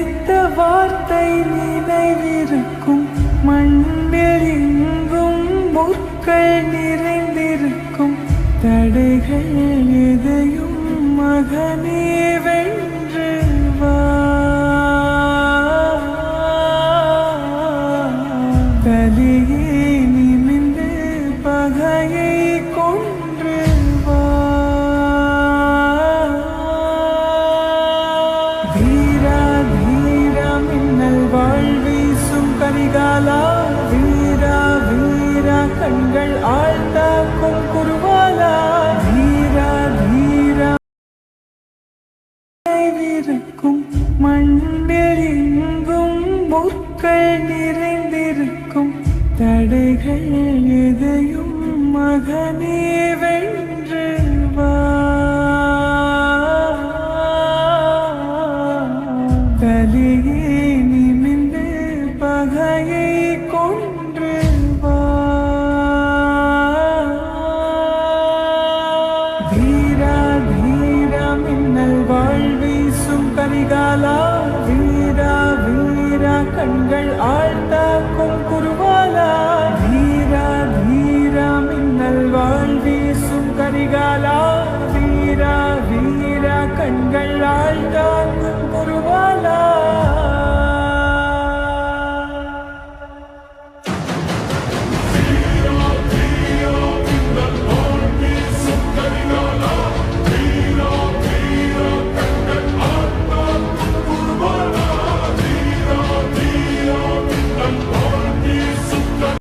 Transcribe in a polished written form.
உச்சரித்த வார்த்தை நினைவிருக்கும். மண்ணில் எங்கும் முற்கள் நிறைந்திருக்கும். தடைகள் எதையும் மகனே வென்று வா. தலையே நிமிர்ந்து பகையை கொன்று வா. வீரா வீரா மின்னல் வாழ்வீசும் கரிகாலா. வீரா வீரா கண்கள் ஆழ்ந்தாக்கும் குருவாலா. வீரா வீரா நிறைந்திருக்கும். மண்ணில் எங்கும் முற்கள் நிறைந்திருக்கும். தடைகள் எதையும் மகனே வென்று வா. தலையே நிமிர்ந்து பகையை கொன்று வா. வீரா வீரா மின்னல் வாழ்வீசும் கரிகாலா. வீரா வீரா கண்கள் ஆழ்ந்தாக்கும் குருவாலா. வீரா வீரா மின்னல் வாழ்வீசும் கரிகாலா. வீரா வீரா கண்கள் ஆழ்ந்தா